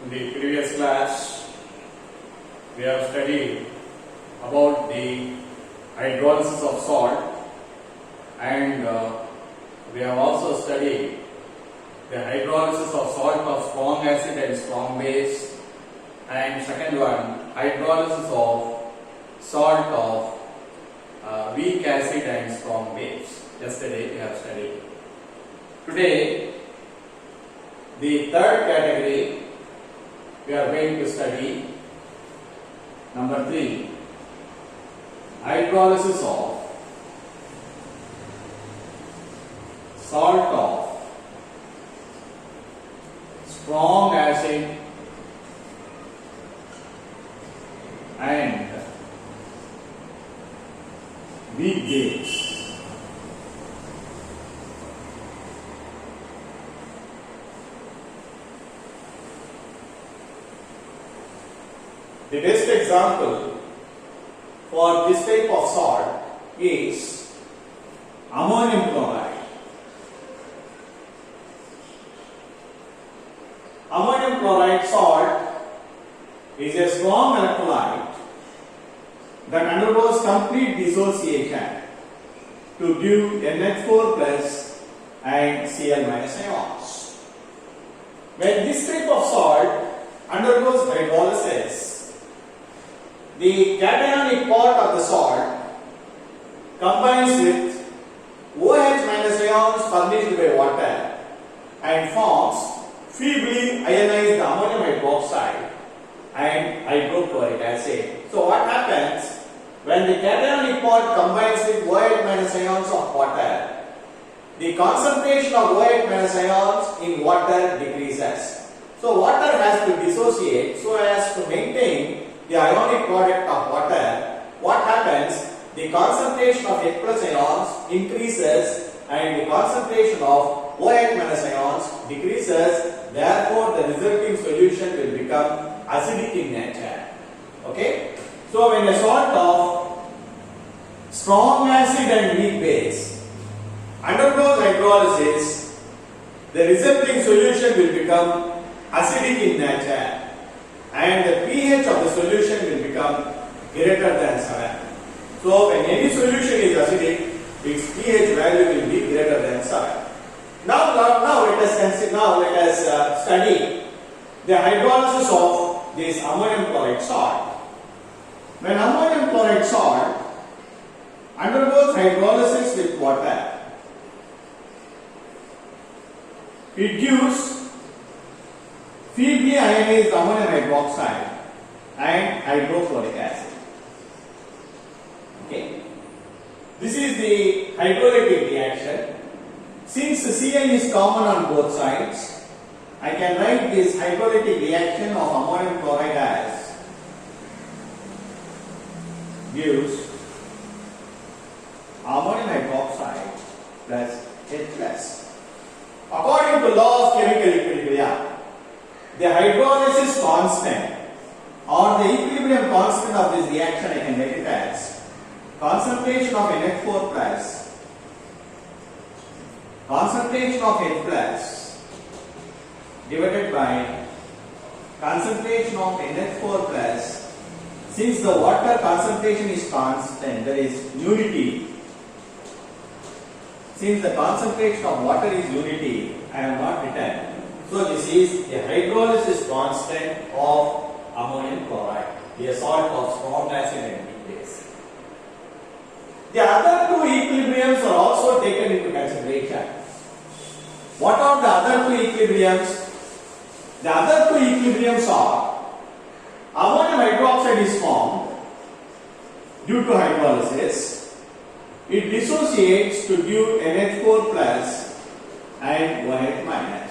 In the previous class, we have studied about the hydrolysis of salt, and we have also studied the hydrolysis of salt of strong acid and strong base, and second one, hydrolysis of salt of weak acid and strong base. Yesterday we have studied. Today, the third category we are going to study, number 3, hydrolysis of salt of strong acid and weak base. The best example for this type of salt is ammonium chloride. Ammonium chloride salt is a strong electrolyte that undergoes complete dissociation to give NH4 plus and Cl minus ions. When this type of salt undergoes hydrolysis, the cationic part of the salt combines with OH minus ions furnished by water and forms feebly ionized ammonium hydroxide and hydrochloric acid. So what happens when the cationic part combines with OH minus ions of water? The concentration of OH minus ions in water decreases. So water has to dissociate so as to maintain the ionic product of water. What happens? The concentration of H plus ions increases and the concentration of OH minus ions decreases. Therefore, the resulting solution will become acidic in nature. Okay? So, when a salt of strong acid and weak base undergoes hydrolysis, the resulting solution will become acidic in nature and the pH of the solution will become greater than 7. So, when any solution is acidic, its pH value will be greater than 7. Now let us study the hydrolysis of this ammonium chloride salt. When ammonium chloride salt undergoes hydrolysis with water, it gives feebly ionized ammonium hydroxide and hydrochloric acid. Okay. This is the hydrolytic reaction. Since Cl is common on both sides, I can write this hydrolytic reaction of ammonium chloride as gives ammonium hydroxide plus H plus. According to law of chemical equilibrium, the hydrolysis constant or the equilibrium constant of this reaction, I can write it as concentration of NH4 plus divided by concentration of NH4 plus. Since the water concentration is constant, there is unity. Since the concentration of water is unity, I have not written. So this is the hydrolysis constant of ammonium chloride, a salt of strong acid and weak base. The other two equilibriums are also taken into consideration. What are the other two equilibriums? The other two equilibriums are ammonium hydroxide is formed due to hydrolysis. It dissociates to give NH4 plus and OH minus.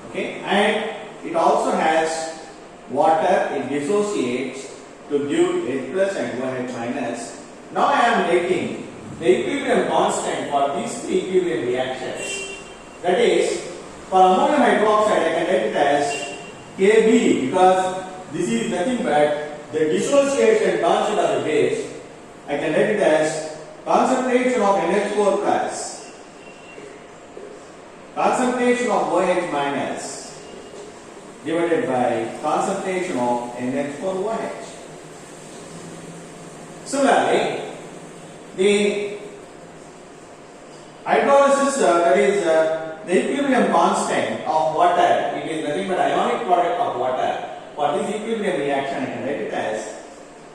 Okay, and it also has water. It dissociates to give H plus and OH minus. Now I am taking the equilibrium constant for these three equilibrium reactions. That is, for ammonium hydroxide, I can write it as Kb because this is nothing but the dissociation constant of the base. I can write it as concentration of NH4 plus concentration of OH minus divided by concentration of NH4OH. Similarly, the hydrolysis, that is the equilibrium constant of water, it is nothing but ionic product of water. For this equilibrium reaction, I can write it as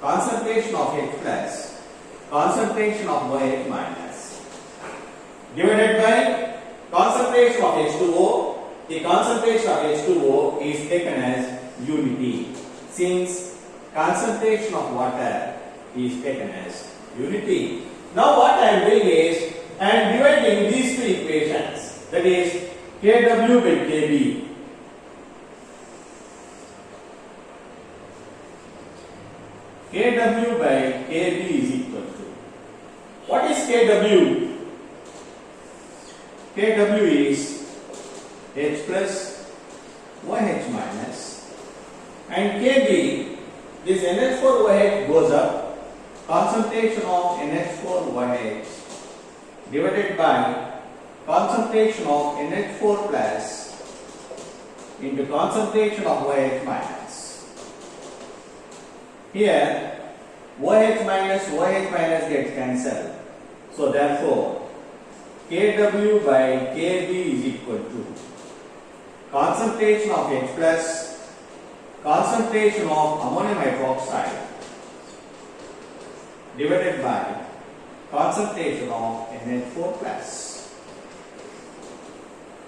concentration of H plus, concentration of OH minus, divided by concentration of H2O. The concentration of H2O is taken as unity, since concentration of water is taken as unity. Now what I am doing is, I am dividing these two equations, that is Kw by Kb. Kw by Kb is equal to, what is Kw? Kw is H plus OH minus, and Kb, this NH4OH goes up, concentration of NH4OH divided by concentration of NH4 plus into concentration of OH minus. Here OH minus gets cancelled. So therefore Kw by Kb is equal to concentration of H plus, concentration of ammonium hydroxide divided by concentration of NH4 plus.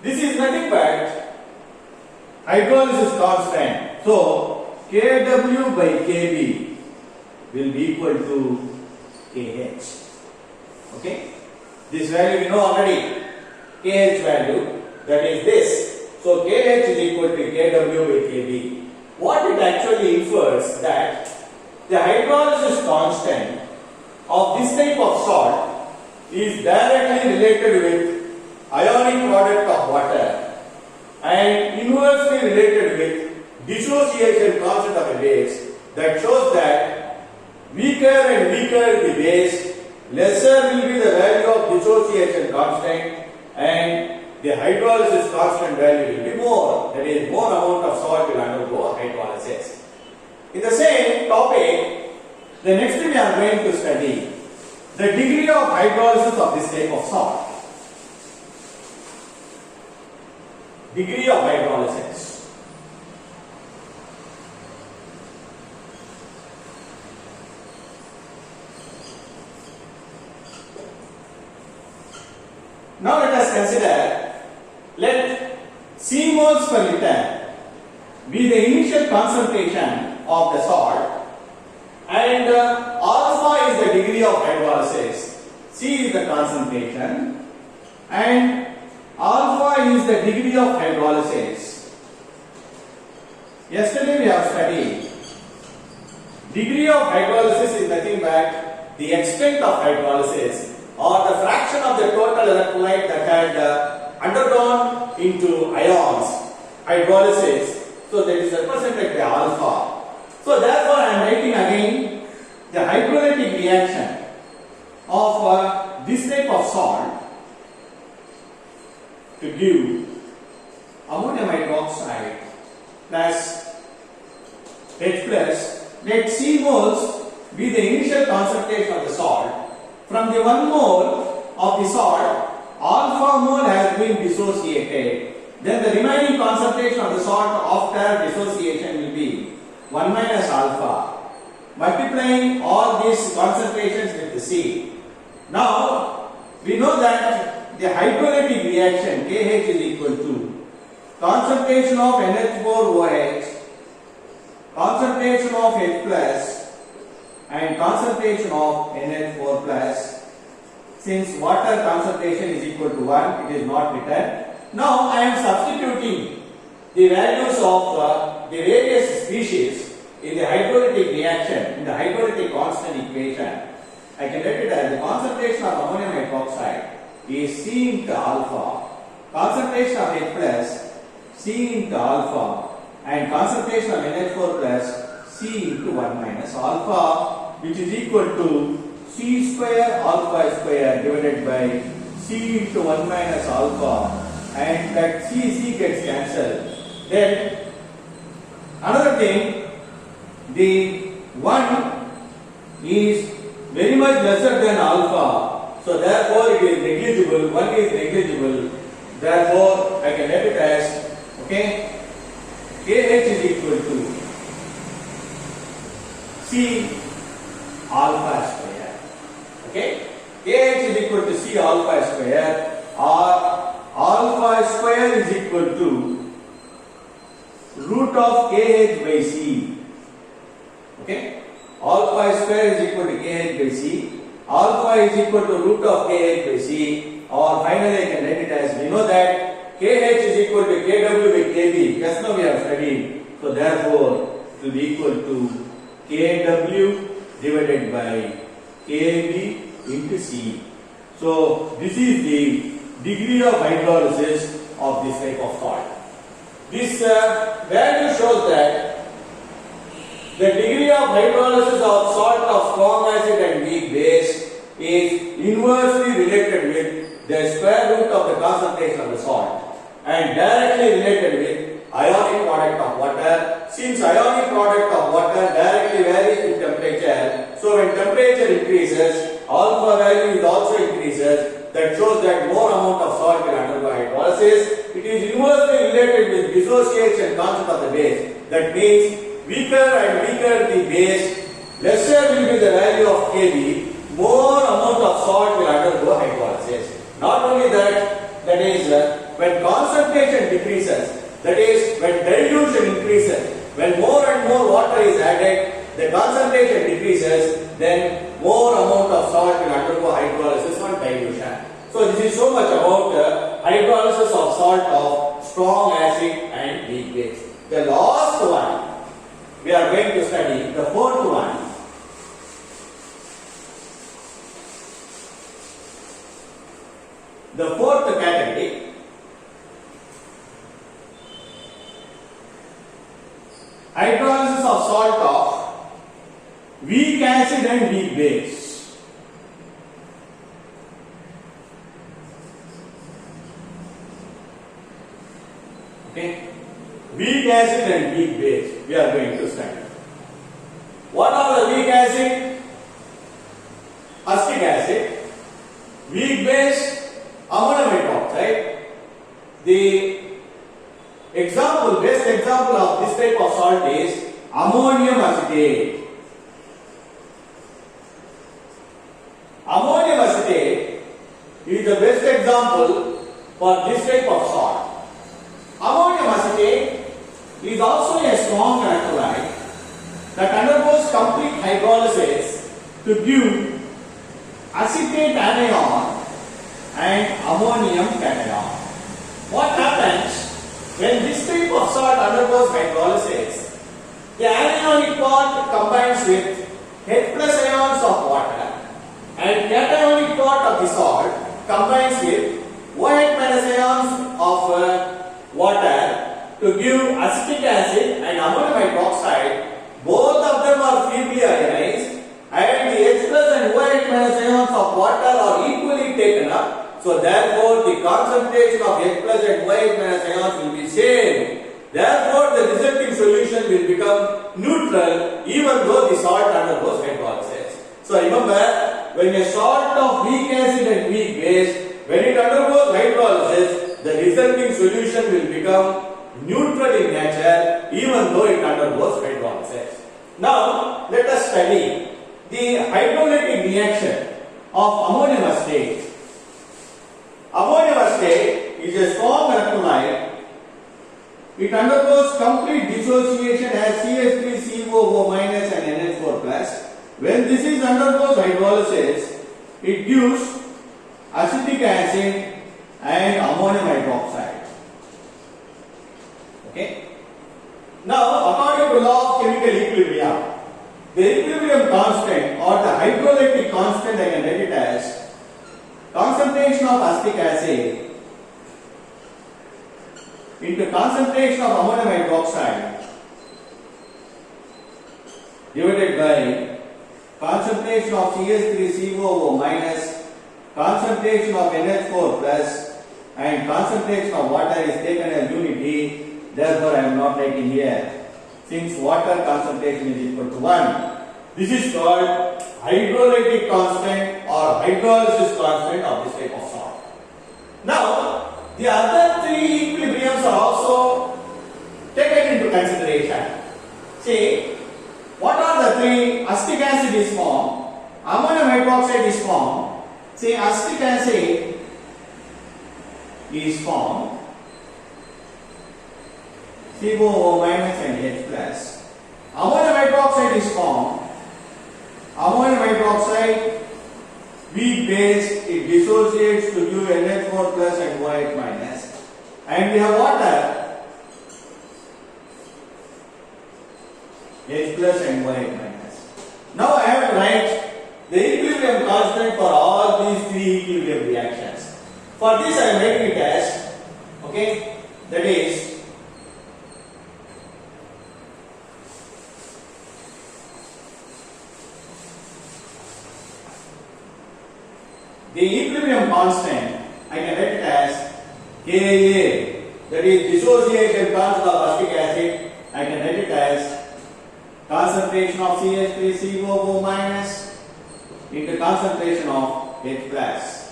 This is nothing but hydrolysis constant. So Kw by Kb will be equal to Kh. Okay? This value we know already. Kh value, that is this. So Kh is equal to Kw by Kb. What it actually infers that the hydrolysis constant of this type of salt is directly related with ionic product of water and inversely related with dissociation constant of a base. That shows that weaker and weaker the base, lesser will be the value of dissociation constant and the hydrolysis constant value will be more. That is, more amount of salt will undergo hydrolysis. In the same topic, the next we are going to study the degree of hydrolysis of this type of salt. Degree of hydrolysis. Now let us consider, let C moles per liter be the initial concentration of the salt, and alpha is the degree of hydrolysis, C is the concentration, and alpha is the degree of hydrolysis. Yesterday we have studied degree of hydrolysis is nothing but the extent of hydrolysis or the fraction of the total electrolyte that had undergone into ions hydrolysis. So that is represented by alpha. So therefore I am writing again the hydrolytic reaction of this type of salt to give ammonium hydroxide plus H plus. Let C moles be the initial concentration of the salt. From the 1 mole of the salt, alpha mole has been dissociated. Then the remaining concentration of the salt after dissociation will be 1 minus alpha. Multiplying all these concentrations with the C. Now, we know that the hydrolytic reaction Kh is equal to concentration of NH4OH, concentration of H plus, and concentration of NH4 plus. Since water concentration is equal to 1, it is not written. Now I am substituting the values of the various species in the hydrolytic reaction, in the hydrolytic constant equation. I can write it as the concentration of ammonium hydroxide is C into alpha, concentration of H plus C into alpha, and concentration of NH4 plus C into 1 minus alpha, which is equal to C square alpha square divided by C into 1 minus alpha, and that C gets cancelled. Then Another thing, the 1 is very much lesser than alpha, so therefore it is negligible. 1 is negligible, therefore I can write it as, okay, KH is equal to C alpha square. Okay, KH is equal to C alpha square, or alpha square is equal to root of KH by C. Okay, alpha square is equal to KH by C. Alpha is equal to root of KH by C, or finally I can write it as, we know that KH is equal to KW by KB. Just now we have studied. So therefore it will be equal to KW divided by KB into C. So this is the degree of hydrolysis of this type of salt. This value shows that the degree of hydrolysis of salt of strong acid and weak base is inversely related with the square root of the concentration of the salt and directly related with ionic product of water. Since ionic product of water directly varies with temperature, so when temperature increases, alpha value is also increases. That shows that more amount of salt will undergo hydrolysis. It is inversely related with dissociation concept of the base. That means weaker and weaker the base, lesser will be the value of Kb, more amount of salt will undergo hydrolysis. Not only that, that is when concentration decreases, that is when dilution increases, when more and more water is added, the concentration decreases, then more amount of salt will undergo hydrolysis on dilution. So this is so much about hydrolysis of salt of strong acid and weak base. The last one we are going to study, the fourth one. The fourth category, hydrolysis of salt of weak acid and weak base. Okay, weak acid and weak base we are going to study. What are the weak acid? Acetic acid. Weak base, ammonium hydroxide. The example, best example of this type of salt is ammonium acetate. Ammonium acetate is the best example for this type of salt. Ammonium acetate is also a strong electrolyte that undergoes complete hydrolysis to give acetate anion and ammonium cation. What happens when this type of salt undergoes hydrolysis? The anionic part combines with H plus ions of water and cationic part of the salt combines with OH minus ions of water to give acetic acid and ammonium hydroxide. Both of them are feebly ionized and the H plus and OH minus ions of water are equally taken up. So therefore the concentration of H plus and OH minus ions will be same. Therefore the resulting solution will become neutral even though the salt undergoes hydrolysis. So remember, when a salt of weak acid and weak base, when it undergoes hydrolysis, the resulting solution will become neutral in nature even though it undergoes hydrolysis. Now let us study the hydrolytic reaction of ammonium acetate. Ammonium acetate is a strong electrolyte. It undergoes complete dissociation as CH3COO- and NH4+. When this is undergoes hydrolysis, it gives acetic acid and ammonium hydroxide. Okay. Now, according to law of chemical equilibrium, the equilibrium constant or the hydrolytic constant, I can write it as concentration of acetic acid into concentration of ammonium hydroxide divided by concentration of CH3COO minus concentration of NH4 plus and concentration of water is taken as unity. Therefore, I am not writing here. since water concentration is equal to 1. This is called hydrolytic constant or hydrolysis constant of this type of salt. Now, the other three equilibriums are also taken into consideration. See, what are the three? Acetic acid is formed, ammonium hydroxide is formed. See, acetic acid is formed, COO minus and H plus. Ammonium hydroxide is formed. Ammonium hydroxide, weak base, it dissociates to give NH4 plus and OH minus. And we have water, H plus and OH minus. Now I have to write the equilibrium constant for all these three equilibrium reactions. For this I am writing it as, okay, that is the equilibrium constant, I can write it as Ka, that is dissociation constant of acetic acid. I can write it as concentration of CH3COO minus into concentration of H plus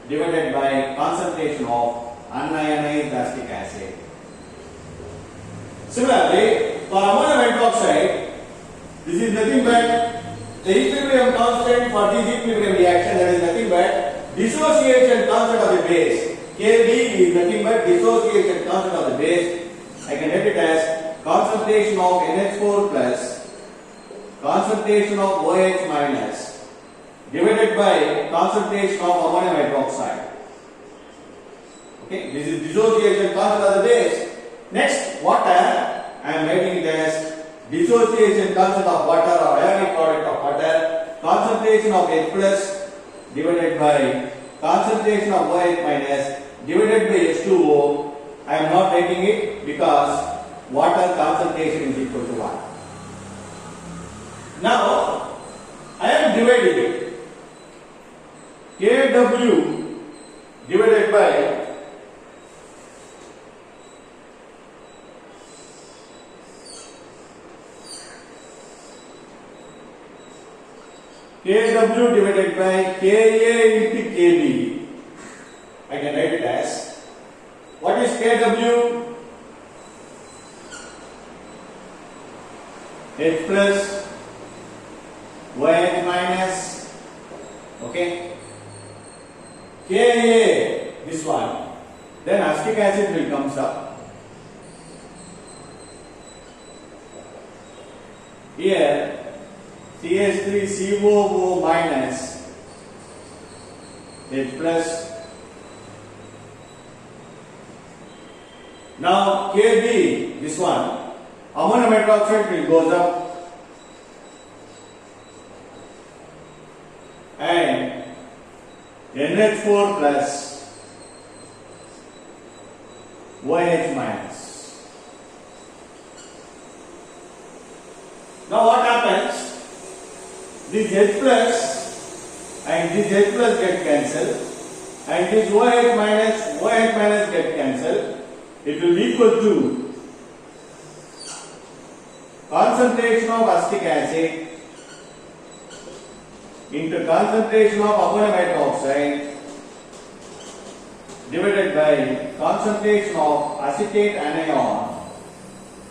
divided by concentration of unionized acetic acid. Similarly, for ammonium hydroxide, this is nothing but the equilibrium constant for this equilibrium reaction, that is nothing but dissociation constant of the base. Kb is nothing but dissociation constant of the base. I can write it as concentration of NH4 plus, concentration of OH minus divided by concentration of ammonium hydroxide. Okay, this is dissociation constant of the base. Next, water, I am writing it as dissociation constant of water or ionic product of water, concentration of H plus divided by concentration of OH minus divided by H2O. I am not writing it because water concentration is equal to 1. Now, I am dividing it. Kw divided by Kw divided by Ka into Kb. I can write it as, what is Kw? H plus OH minus, okay, Ka, this one, then acetic acid will comes up. Here CH3COO minus H plus. Now Kb, this one, ammonium hydroxide will goes up and NH4 plus OH minus. Now what happens? This H plus and this H plus get cancelled and this OH minus get cancelled. It will be equal to concentration of acetic acid into concentration of ammonium hydroxide divided by concentration of acetate anion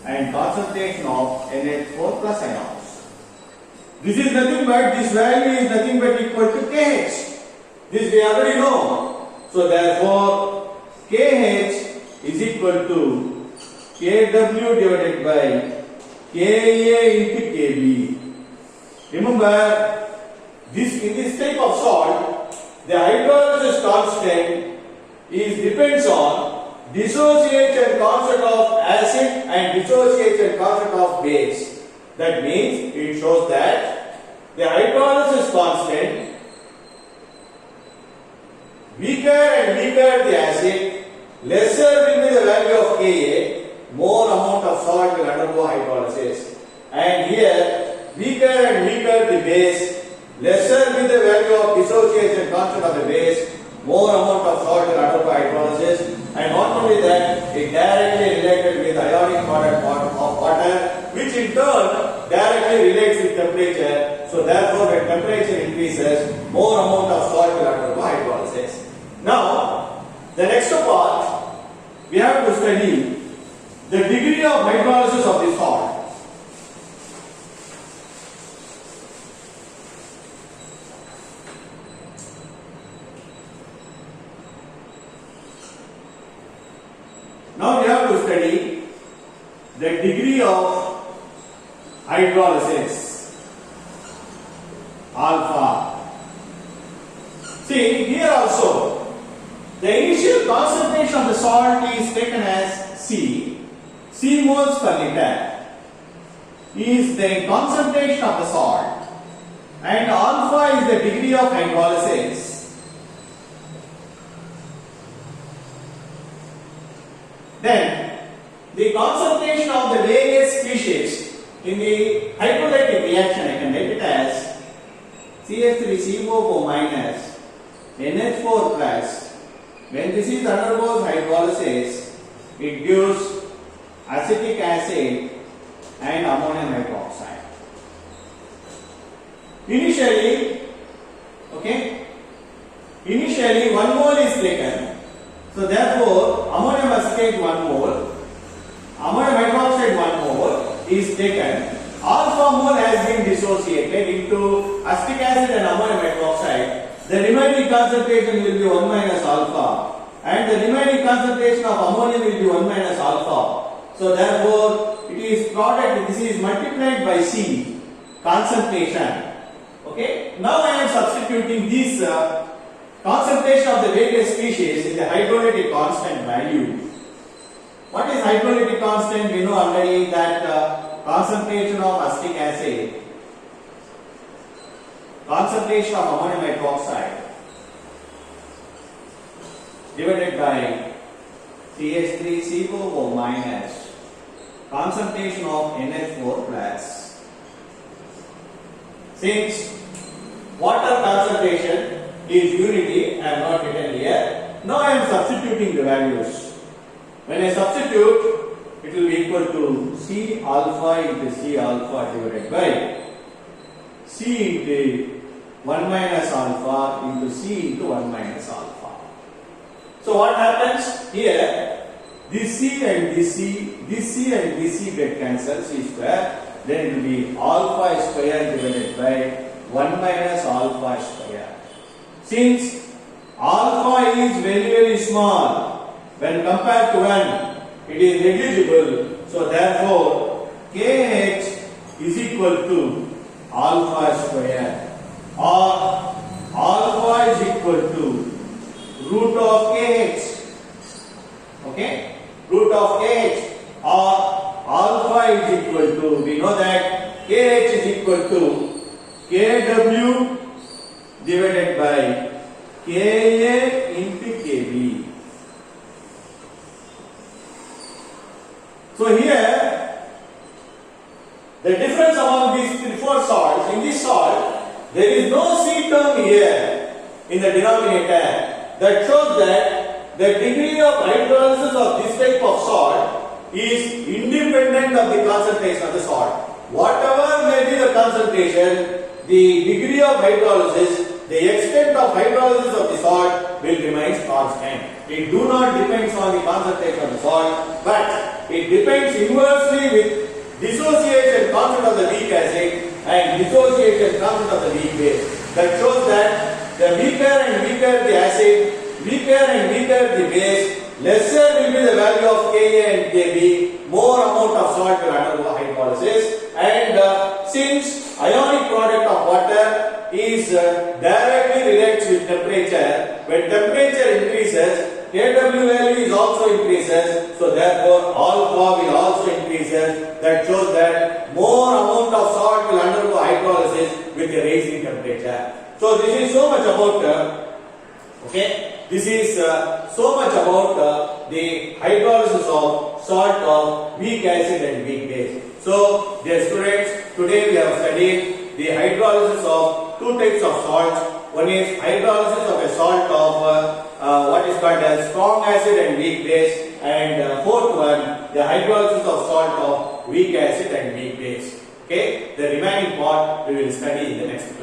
and concentration of NH4 plus ions. This is nothing but, this value is nothing but equal to KH. This we already know. So therefore, KH is equal to Kw divided by Ka into Kb. Remember, in this type of salt, the hydrolysis constant depends on dissociation constant of acid and dissociation constant of base. That means it shows that the hydrolysis constant, weaker and weaker the acid, lesser will be the value of Ka, more amount of salt will undergo hydrolysis. And here, weaker and weaker the base, lesser will be the value of dissociation constant of the base, more amount of salt will undergo hydrolysis. And not only that, it directly related with ionic product of water, which which in turn directly relates with temperature. So therefore, when temperature increases, more amount of salt will undergo hydrolysis. Now, the next part, we have to study the degree of hydrolysis of the salt. Now we have to study the degree of hydrolysis, alpha. See, here also, the initial concentration of the salt is taken as C moles per liter is the concentration of the salt, and alpha is the degree of hydrolysis. Then, the concentration of the various species in the hydrolytic reaction, I can write it as CH3COO minus NH4 plus. When this is undergoes hydrolysis, it gives acetic acid and ammonium hydroxide. Initially, initially 1 mole is taken. So therefore, ammonium acetate 1 mole, ammonium hydroxide 1 mole is taken. Alpha mole has been dissociated into acetic acid and ammonium hydroxide. The remaining concentration will be 1 minus alpha, and the remaining concentration of ammonium will be 1 minus alpha. So therefore, it is product. This is multiplied by C concentration. Okay. Now I am substituting this concentration of the various species in the hydrolytic constant value. What is hydrolytic constant? We know already that concentration of acetic acid, concentration of ammonium hydroxide divided by CH3COO minus concentration of NH4 plus. Since water concentration is unity, I am not written here. Now I am substituting the values. When I substitute, it will be equal to C alpha into C alpha divided by C into 1 minus alpha into C into 1 minus alpha. So what happens here? This C and this C, this C and this C get cancelled, C square. Then it will be alpha square divided by 1 minus alpha square. Since alpha is very, very small, when compared to 1, it is negligible. So therefore, KH is equal to alpha square, or alpha is equal to root of KH. Okay? Root of KH, or alpha is equal to, we know that KH is equal to KW divided by Ka into Kb. So here, the difference among these four salts, in this salt, there is no C term here in the denominator. That shows that the degree of hydrolysis of this type of salt is independent of the concentration of the salt. Whatever may be the concentration, the degree of hydrolysis, the extent of hydrolysis of the salt will remain constant. It do not depends on the concentration of the salt, but it depends inversely with dissociation constant of the weak acid and dissociation constant of the weak base. That shows that the weaker and weaker the acid, weaker and weaker the base, lesser will be the value of Ka and Kb, more amount of salt will undergo hydrolysis, and since ionic product of water is directly relates with temperature, when temperature increases, Kw value is also increases, so therefore alpha will also increases. That shows that more amount of salt will undergo hydrolysis with a rising temperature. So this is so much about this is so much about the hydrolysis of salt of weak acid and weak base. So dear students, today we have studied the hydrolysis of two types of salts. One is hydrolysis of a salt of what is called as strong acid and weak base, and fourth one, the hydrolysis of salt of weak acid and weak base. Okay, the remaining part we will study in the next class.